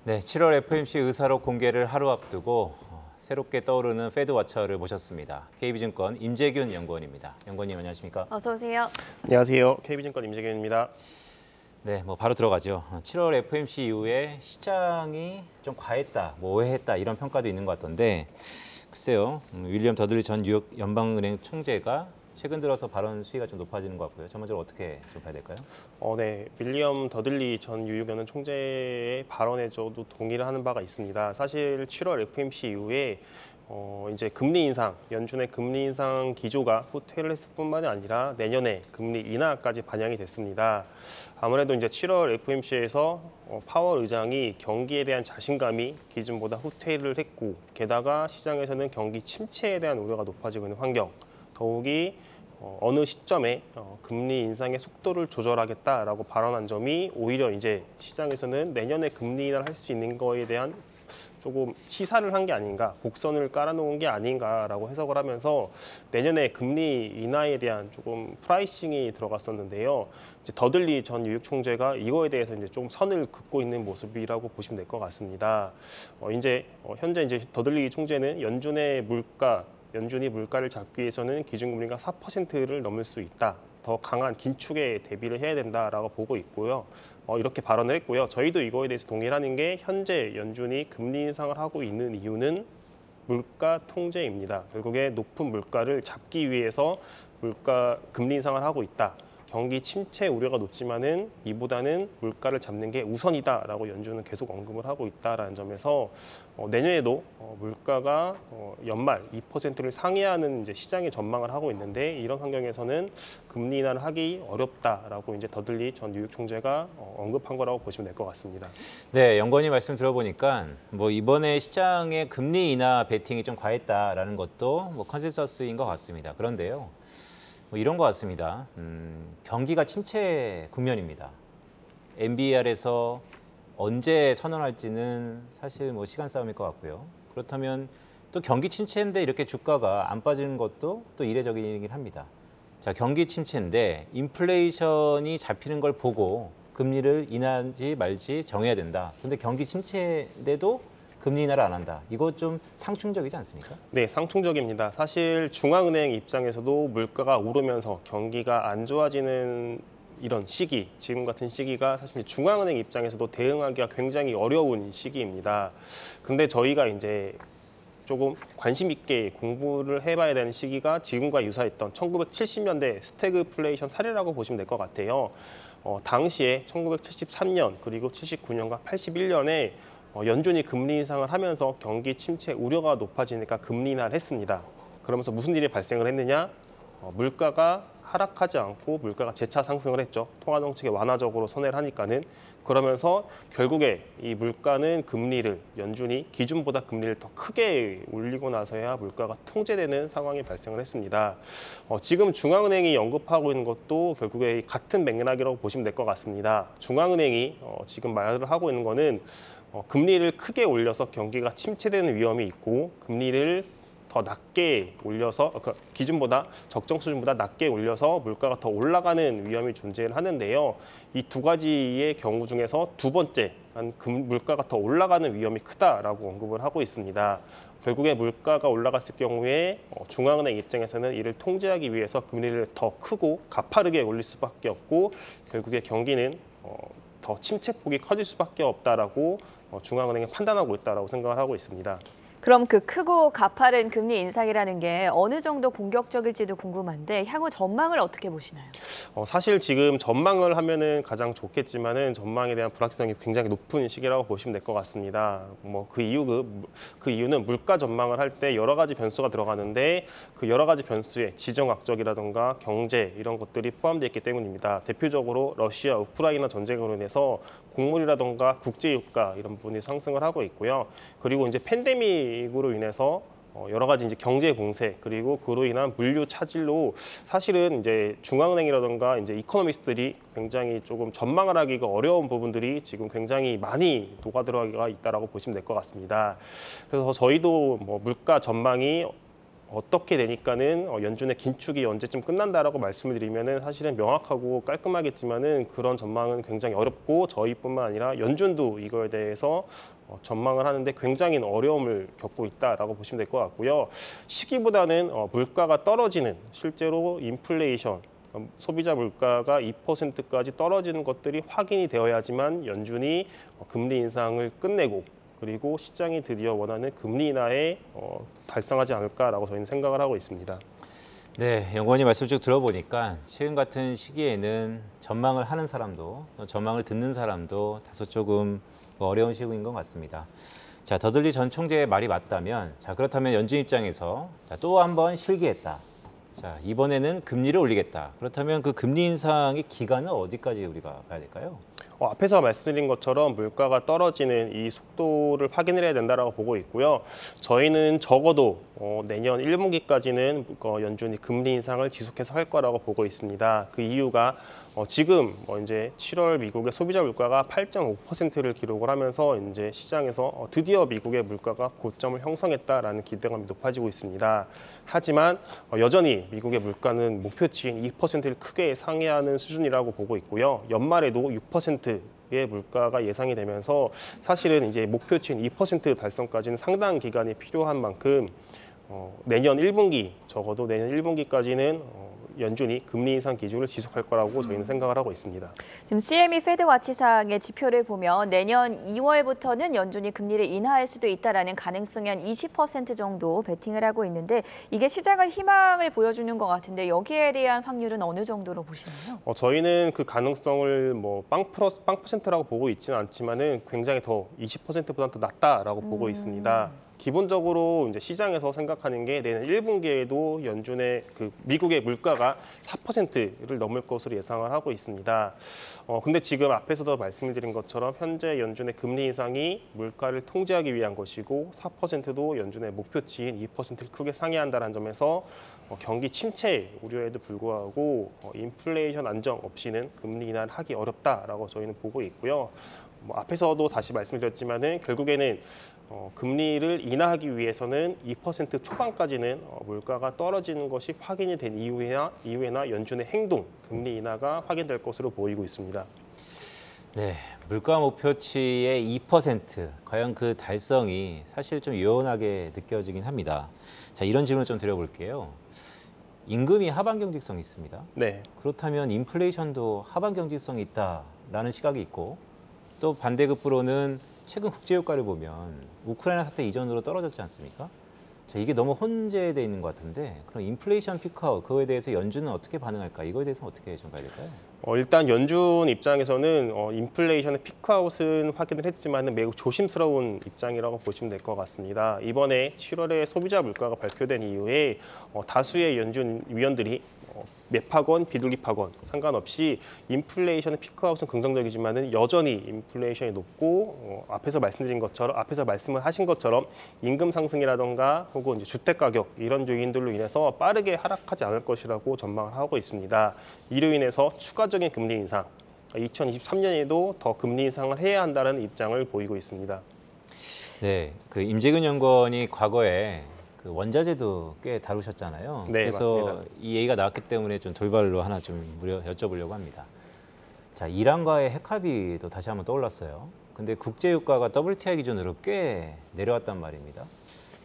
네, 7월 FOMC 의사록 공개를 하루 앞두고 새롭게 떠오르는 패드워처를 모셨습니다. KB증권 임재균 연구원입니다. 연구원님 안녕하십니까? 어서 오세요. 안녕하세요. KB증권 임재균입니다. 네, 바로 들어가죠. 7월 FOMC 이후에 시장이 좀 과했다, 오해했다 이런 평가도 있는 것 같던데 글쎄요, 윌리엄 더들리 전 뉴욕 연방은행 총재가 최근 들어서 발언 수위가 좀 높아지는 것 같고요. 전반적으로 어떻게 좀 봐야 될까요? 네, 윌리엄 더들리 전 뉴욕 연은 총재의 발언에 저도 동의를 하는 바가 있습니다. 사실 7월 FOMC 이후에 이제 금리 인상, 연준의 금리 인상 기조가 후퇴를 했을 뿐만이 아니라 내년에 금리 인하까지 반영이 됐습니다. 아무래도 이제 7월 FOMC에서 파월 의장이 경기에 대한 자신감이 기존보다 후퇴를 했고, 게다가 시장에서는 경기 침체에 대한 우려가 높아지고 있는 환경, 더욱이 어느 시점에 금리 인상의 속도를 조절하겠다라고 발언한 점이 오히려 이제 시장에서는 내년에 금리 인하를 할 수 있는 거에 대한 조금 시사를 한 게 아닌가, 곡선을 깔아놓은 게 아닌가라고 해석을 하면서 내년에 금리 인하에 대한 조금 프라이싱이 들어갔었는데요. 이제 더들리 전 뉴욕 총재가 이거에 대해서 이제 좀 선을 긋고 있는 모습이라고 보시면 될 것 같습니다. 현재 이제 더들리 총재는 연준이 물가를 잡기 위해서는 기준금리가 4%를 넘을 수 있다. 더 강한 긴축에 대비를 해야 된다라고 보고 있고요. 이렇게 발언을 했고요. 저희도 이거에 대해서 동의를 하는 게 현재 연준이 금리 인상을 하고 있는 이유는 물가 통제입니다. 결국에 높은 물가를 잡기 위해서 금리 인상을 하고 있다. 경기 침체 우려가 높지만은 이보다는 물가를 잡는 게 우선이다라고 연준은 계속 언급을 하고 있다라는 점에서 내년에도 물가가 연말 2%를 상회하는 이제 시장의 전망을 하고 있는데, 이런 환경에서는 금리 인하를 하기 어렵다라고 이제 더들리 전 뉴욕 총재가 언급한 거라고 보시면 될 것 같습니다. 네, 연구원님 말씀 들어보니까 이번에 시장의 금리 인하 베팅이 좀 과했다라는 것도 컨센서스인 것 같습니다. 그런데요. 이런 것 같습니다. 경기가 침체 국면입니다. NBR에서 언제 선언할지는 사실 시간 싸움일 것 같고요. 그렇다면 또 경기 침체인데 이렇게 주가가 안 빠지는 것도 또 이례적이긴 합니다. 자, 경기 침체인데 인플레이션이 잡히는 걸 보고 금리를 인하지 말지 정해야 된다. 그런데 경기 침체인데도 금리 인하를 안 한다. 이거 좀 상충적이지 않습니까? 네, 상충적입니다. 사실 중앙은행 입장에서도 물가가 오르면서 경기가 안 좋아지는 이런 시기, 지금 같은 시기가 사실 중앙은행 입장에서도 대응하기가 굉장히 어려운 시기입니다. 근데 저희가 이제 조금 관심 있게 공부를 해봐야 되는 시기가 지금과 유사했던 1970년대 스태그플레이션 사례라고 보시면 될 것 같아요. 당시에 1973년 그리고 79년과 81년에 연준이 금리 인상을 하면서 경기 침체 우려가 높아지니까 금리 인하를 했습니다. 그러면서 무슨 일이 발생을 했느냐? 물가가 하락하지 않고 물가가 재차 상승을 했죠. 통화 정책이 완화적으로 선회를 하니까는. 그러면서 결국에 이 물가는 연준이 기준보다 금리를 더 크게 올리고 나서야 물가가 통제되는 상황이 발생을 했습니다. 지금 중앙은행이 언급하고 있는 것도 결국에 같은 맥락이라고 보시면 될 것 같습니다. 중앙은행이 지금 말을 하고 있는 거는 금리를 크게 올려서 경기가 침체되는 위험이 있고, 금리를 더 낮게 올려서 기준보다 적정 수준보다 낮게 올려서 물가가 더 올라가는 위험이 존재를 하는데요. 이 두 가지의 경우 중에서 두 번째, 물가가 더 올라가는 위험이 크다라고 언급을 하고 있습니다. 결국에 물가가 올라갔을 경우에 중앙은행 입장에서는 이를 통제하기 위해서 금리를 더 크고 가파르게 올릴 수밖에 없고, 결국에 경기는 더 침체폭이 커질 수밖에 없다라고 중앙은행이 판단하고 있다라고 생각을 하고 있습니다. 그럼 그 크고 가파른 금리 인상이라는 게 어느 정도 공격적일지도 궁금한데 향후 전망을 어떻게 보시나요? 사실 지금 전망을 하면은 가장 좋겠지만은 전망에 대한 불확실성이 굉장히 높은 시기라고 보시면 될 것 같습니다. 그 이유는 물가 전망을 할 때 여러 가지 변수가 들어가는데, 그 여러 가지 변수에 지정학적이라든가 경제 이런 것들이 포함되어 있기 때문입니다. 대표적으로 러시아, 우크라이나 전쟁으로 인해서 곡물이라든가 국제유가 이런 부분이 상승을 하고 있고요. 그리고 이제 팬데믹으로 인해서 여러 가지 이제 경제 봉쇄, 그리고 그로 인한 물류 차질로 사실은 이제 중앙은행이라든가 이제 이코노미스트들이 굉장히 조금 전망을 하기가 어려운 부분들이 지금 굉장히 많이 녹아들어가 있다라고 보시면 될 것 같습니다. 그래서 저희도 물가 전망이 어떻게 되니까는 연준의 긴축이 언제쯤 끝난다라고 말씀을 드리면은 사실은 명확하고 깔끔하겠지만은 그런 전망은 굉장히 어렵고 저희뿐만 아니라 연준도 이거에 대해서 전망을 하는데 굉장히 어려움을 겪고 있다라고 보시면 될 것 같고요. 시기보다는 물가가 떨어지는 실제로 인플레이션 소비자 물가가 2%까지 떨어지는 것들이 확인이 되어야지만 연준이 금리 인상을 끝내고 그리고 시장이 드디어 원하는 금리 인하에 달성하지 않을까라고 저희는 생각을 하고 있습니다. 네, 연구원님 말씀 쭉 들어보니까 최근 같은 시기에는 전망을 하는 사람도 또 전망을 듣는 사람도 다소 조금 어려운 시국인 것 같습니다. 자, 더들리 전 총재의 말이 맞다면, 자, 그렇다면 연준 입장에서 자, 또 한 번 실기했다. 자, 이번에는 금리를 올리겠다. 그렇다면 그 금리 인상의 기간은 어디까지 우리가 가야 될까요? 앞에서 말씀드린 것처럼 물가가 떨어지는 이 속도를 확인을 해야 된다라고 보고 있고요. 저희는 적어도 내년 1분기까지는 연준이 금리 인상을 지속해서 할 거라고 보고 있습니다. 그 이유가 지금 이제 7월 미국의 소비자 물가가 8.5%를 기록을 하면서 이제 시장에서 드디어 미국의 물가가 고점을 형성했다라는 기대감이 높아지고 있습니다. 하지만 여전히 미국의 물가는 목표치인 2%를 크게 상회하는 수준이라고 보고 있고요. 연말에도 6%의 물가가 예상이 되면서 사실은 이제 목표치인 2% 달성까지는 상당한 기간이 필요한 만큼 내년 1분기 적어도 내년 1분기까지는 연준이 금리 인상 기조를 지속할 거라고 저희는 생각을 하고 있습니다. 지금 CME 패드 와치상의 지표를 보면 내년 2월부터는 연준이 금리를 인하할 수도 있다라는 가능성이 한 20% 정도 베팅을 하고 있는데 이게 시장을 희망을 보여주는 것 같은데 여기에 대한 확률은 어느 정도로 보시나요? 저희는 그 가능성을 빵 퍼센트라고 보고 있지는 않지만은 굉장히 더 20%보다 더 낮다라고 보고 있습니다. 기본적으로 이제 시장에서 생각하는 게 내년 1분기에도 연준의 그 미국의 물가가 4%를 넘을 것으로 예상을 하고 있습니다. 근데 지금 앞에서도 말씀을 드린 것처럼 현재 연준의 금리 인상이 물가를 통제하기 위한 것이고 4%도 연준의 목표치인 2%를 크게 상회한다는 점에서 경기 침체 우려에도 불구하고 인플레이션 안정 없이는 금리 인하를 하기 어렵다라고 저희는 보고 있고요. 앞에서도 다시 말씀드렸지만은 결국에는 금리를 인하하기 위해서는 2% 초반까지는 물가가 떨어지는 것이 확인이 된 이후에나 연준의 행동, 금리 인하가 확인될 것으로 보이고 있습니다. 네, 물가 목표치의 2%, 과연 그 달성이 사실 좀 요원하게 느껴지긴 합니다. 자, 이런 질문을 좀 드려볼게요. 임금이 하반 경직성이 있습니다. 네. 그렇다면 인플레이션도 하반 경직성이 있다라는 시각이 있고 또 반대급부로는 최근 국제유가를 보면 우크라이나 사태 이전으로 떨어졌지 않습니까? 자, 이게 너무 혼재되어 있는 것 같은데 그럼 인플레이션 피크아웃 그거에 대해서 연준은 어떻게 반응할까? 이거에 대해서 어떻게 좀 봐야 될까요? 일단 연준 입장에서는 인플레이션의 피크아웃은 확인을 했지만 매우 조심스러운 입장이라고 보시면 될 것 같습니다. 이번에 7월에 소비자 물가가 발표된 이후에 다수의 연준 위원들이 맵하건 비둘기파건 상관없이 인플레이션의 피크아웃은 긍정적이지만은 여전히 인플레이션이 높고 앞에서 말씀을 하신 것처럼 임금 상승이라던가 혹은 이제 주택 가격 이런 요인들로 인해서 빠르게 하락하지 않을 것이라고 전망을 하고 있습니다. 이로 인해서 추가적인 금리 인상, 2023년에도 더 금리 인상을 해야 한다는 입장을 보이고 있습니다. 네, 그 임재균 연구원이 과거에 그 원자재도 꽤 다루셨잖아요. 네, 그래서 맞습니다. 이 얘기가 나왔기 때문에 좀 돌발로 하나 좀 여쭤보려고 합니다. 자, 이란과의 핵 합의도 다시 한번 떠올랐어요. 근데 국제유가가 WTI 기준으로 꽤 내려왔단 말입니다.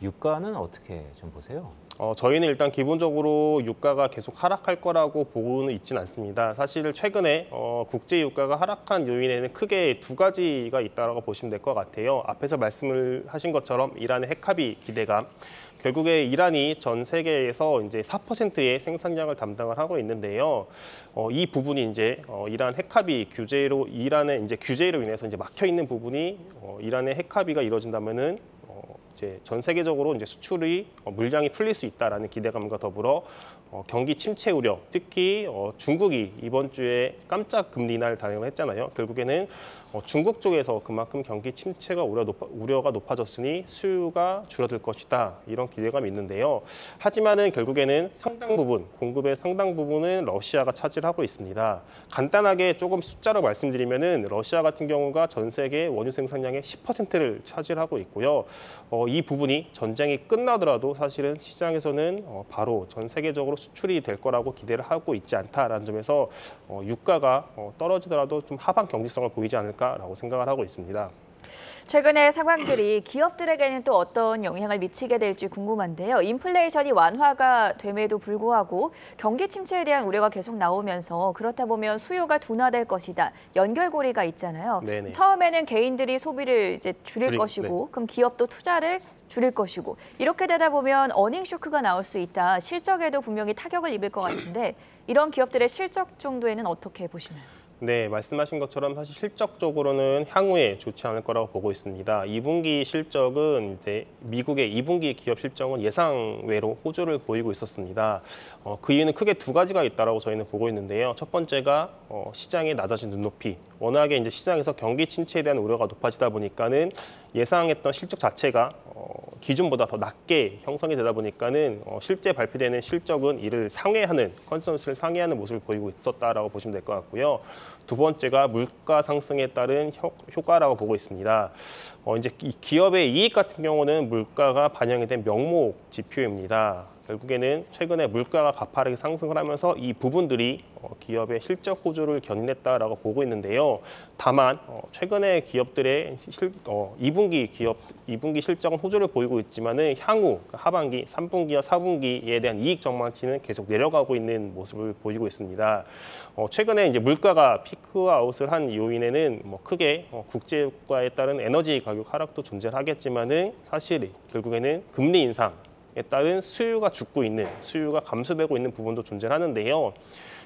유가는 어떻게 좀 보세요? 저희는 일단 기본적으로 유가가 계속 하락할 거라고 보고는 있지는 않습니다. 사실 최근에 국제 유가가 하락한 요인에는 크게 두 가지가 있다고 보시면 될 것 같아요. 앞에서 말씀을 하신 것처럼 이란의 핵 합의 기대감. 결국에 이란이 전 세계에서 이제 4%의 생산량을 담당을 하고 있는데요. 이 부분이 이제 이란 핵 합의 이란의 이제 규제로 인해서 이제 막혀 있는 부분이 이란의 핵 합의가 이루어진다면은 이제 전 세계적으로 이제 수출이 물량이 풀릴 수 있다라는 기대감과 더불어 경기 침체 우려, 특히 중국이 이번 주에 깜짝 금리 인하를 단행을 했잖아요. 결국에는 중국 쪽에서 그만큼 경기 침체가 우려가 높아졌으니 수요가 줄어들 것이다. 이런 기대감이 있는데요. 하지만은 결국에는 공급의 상당 부분은 러시아가 차지하고 있습니다. 간단하게 조금 숫자로 말씀드리면은 러시아 같은 경우가 전 세계 원유 생산량의 10%를 차지하고 있고요. 이 부분이 전쟁이 끝나더라도 사실은 시장에서는 바로 전 세계적으로 수출이 될 거라고 기대를 하고 있지 않다라는 점에서 유가가 떨어지더라도 좀 하방 경직성을 보이지 않을까라고 생각을 하고 있습니다. 최근의 상황들이 기업들에게는 또 어떤 영향을 미치게 될지 궁금한데요. 인플레이션이 완화가 됨에도 불구하고 경기 침체에 대한 우려가 계속 나오면서 그렇다 보면 수요가 둔화될 것이다. 연결고리가 있잖아요. 네네. 처음에는 개인들이 소비를 이제 줄일 것이고 네. 그럼 기업도 투자를 줄일 것이고 이렇게 되다 보면 어닝 쇼크가 나올 수 있다. 실적에도 분명히 타격을 입을 것 같은데 이런 기업들의 실적 정도에는 어떻게 보시나요? 네, 말씀하신 것처럼 사실 실적적으로는 향후에 좋지 않을 거라고 보고 있습니다. 2분기 실적은 이제 미국의 2분기 기업 실적은 예상외로 호조를 보이고 있었습니다. 그 이유는 크게 두 가지가 있다라고 저희는 보고 있는데요. 첫 번째가 시장의 낮아진 눈높이. 워낙에 이제 시장에서 경기 침체에 대한 우려가 높아지다 보니까는 예상했던 실적 자체가 기준보다 더 낮게 형성이 되다 보니까는 실제 발표되는 실적은 이를 상회하는 컨센서스를 상회하는 모습을 보이고 있었다라고 보시면 될 것 같고요. 두 번째가 물가 상승에 따른 효과라고 보고 있습니다. 이제 이 기업의 이익 같은 경우는 물가가 반영이 된 명목 지표입니다. 결국에는 최근에 물가가 가파르게 상승을 하면서 이 부분들이 기업의 실적 호조를 견인했다라고 보고 있는데요. 다만 최근에 기업들의 2분기 실적은 호조를 보이고 있지만은 향후 하반기, 3분기와 4분기에 대한 이익 전망치는 계속 내려가고 있는 모습을 보이고 있습니다. 최근에 이제 물가가 피크아웃을 한 요인에는 크게 국제유가에 따른 에너지 가격 하락도 존재하겠지만은 사실 결국에는 금리 인상 에 따른 수요가 죽고 있는, 수요가 감소되고 있는 부분도 존재하는데요.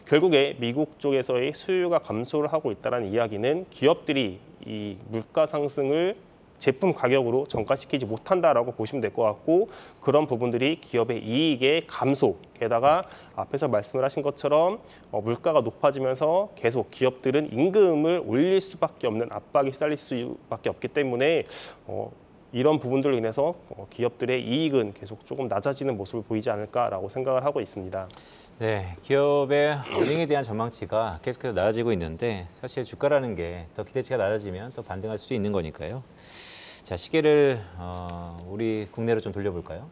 결국에 미국 쪽에서의 수요가 감소를 하고 있다는 이야기는 기업들이 이 물가 상승을 제품 가격으로 전가시키지 못한다라고 보시면 될 것 같고 그런 부분들이 기업의 이익의 감소, 게다가 앞에서 말씀을 하신 것처럼 물가가 높아지면서 계속 기업들은 임금을 올릴 수밖에 없는 압박이 시달릴 수밖에 없기 때문에 이런 부분들로 인해서 기업들의 이익은 계속 조금 낮아지는 모습을 보이지 않을까라고 생각을 하고 있습니다. 네, 기업의 어닝에 대한 전망치가 계속해서 낮아지고 있는데 사실 주가라는 게 더 기대치가 낮아지면 또 반등할 수도 있는 거니까요. 자, 시계를 우리 국내로 좀 돌려볼까요?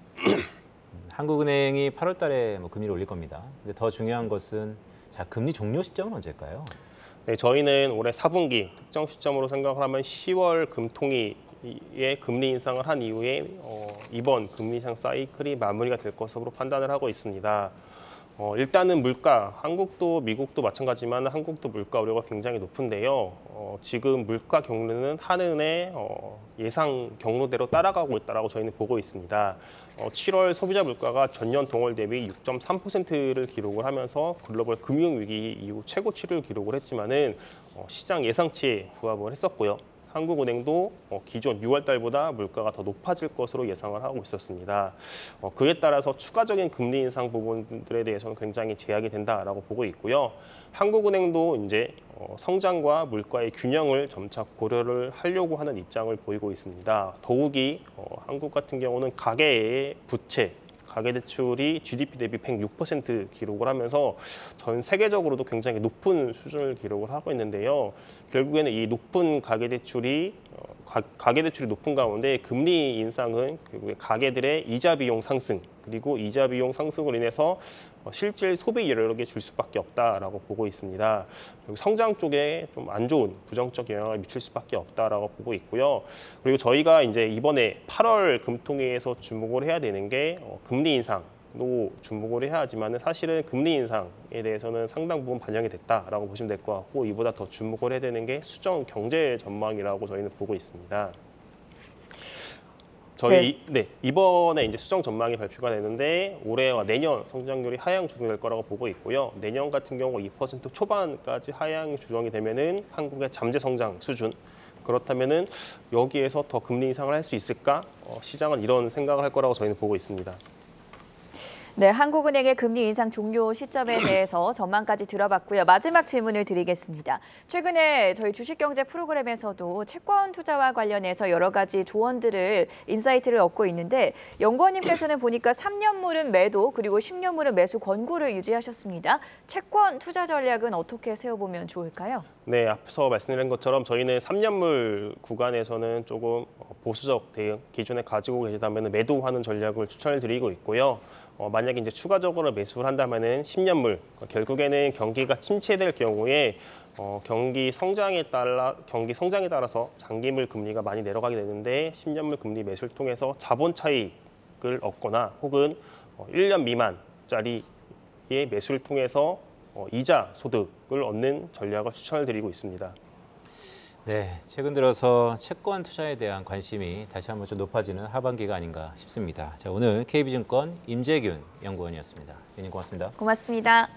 한국은행이 8월 달에 금리를 올릴 겁니다. 근데 더 중요한 것은 자, 금리 종료 시점은 언제일까요? 네, 저희는 올해 4분기 특정 시점으로 생각을 하면 10월 금통위의 금리 인상을 한 이후에 이번 금리 인상 사이클이 마무리가 될 것으로 판단을 하고 있습니다. 일단은 물가, 한국도 미국도 마찬가지지만 한국도 물가 우려가 굉장히 높은데요. 지금 물가 경로는 한은의 예상 경로대로 따라가고 있다고 저희는 보고 있습니다. 7월 소비자 물가가 전년 동월 대비 6.3%를 기록을 하면서 글로벌 금융위기 이후 최고치를 기록을 했지만은 시장 예상치에 부합을 했었고요. 한국은행도 기존 6월 달보다 물가가 더 높아질 것으로 예상을 하고 있었습니다. 그에 따라서 추가적인 금리 인상 부분들에 대해서는 굉장히 제약이 된다라고 보고 있고요. 한국은행도 이제 성장과 물가의 균형을 점차 고려를 하려고 하는 입장을 보이고 있습니다. 더욱이 한국 같은 경우는 가계의 부채, 가계대출이 GDP 대비 106% 기록을 하면서 전 세계적으로도 굉장히 높은 수준을 기록을 하고 있는데요. 결국에는 이 높은 가계대출이 높은 가운데 금리 인상은 결국에 가계들의 이자 비용 상승 그리고 이자 비용 상승으로 인해서 실질 소비 여력에 줄 수밖에 없다라고 보고 있습니다. 그리고 성장 쪽에 좀 안 좋은 부정적 영향을 미칠 수밖에 없다라고 보고 있고요. 그리고 저희가 이제 이번에 8월 금통위에서 주목을 해야 되는 게 금리 인상도 주목을 해야 하지만은 사실은 금리 인상에 대해서는 상당 부분 반영이 됐다라고 보시면 될 것 같고 이보다 더 주목을 해야 되는 게 수정 경제 전망이라고 저희는 보고 있습니다. 이번에 이제 수정 전망이 발표가 되는데 올해와 내년 성장률이 하향 조정될 거라고 보고 있고요. 내년 같은 경우 2% 초반까지 하향 조정이 되면은 한국의 잠재 성장 수준 그렇다면은 여기에서 더 금리 인상을 할 수 있을까? 시장은 이런 생각을 할 거라고 저희는 보고 있습니다. 네, 한국은행의 금리 인상 종료 시점에 대해서 전망까지 들어봤고요. 마지막 질문을 드리겠습니다. 최근에 저희 주식경제 프로그램에서도 채권 투자와 관련해서 여러 가지 조언들을, 인사이트를 얻고 있는데 연구원님께서는 보니까 3년물은 매도 그리고 10년물은 매수 권고를 유지하셨습니다. 채권 투자 전략은 어떻게 세워보면 좋을까요? 네, 앞서 말씀드린 것처럼 저희는 3년물 구간에서는 조금 보수적 대응 기존에 가지고 계시다면 매도하는 전략을 추천을 드리고 있고요. 만약에 이제 추가적으로 매수를 한다면은 10년물, 결국에는 경기가 침체될 경우에 경기 성장에 따라서 장기물 금리가 많이 내려가게 되는데 10년물 금리 매수를 통해서 자본 차익을 얻거나 혹은 1년 미만짜리의 매수를 통해서 이자 소득을 얻는 전략을 추천을 드리고 있습니다. 네, 최근 들어서 채권 투자에 대한 관심이 다시 한번 좀 높아지는 하반기가 아닌가 싶습니다. 자, 오늘 KB증권 임재균 연구원이었습니다. 위원님 고맙습니다. 고맙습니다.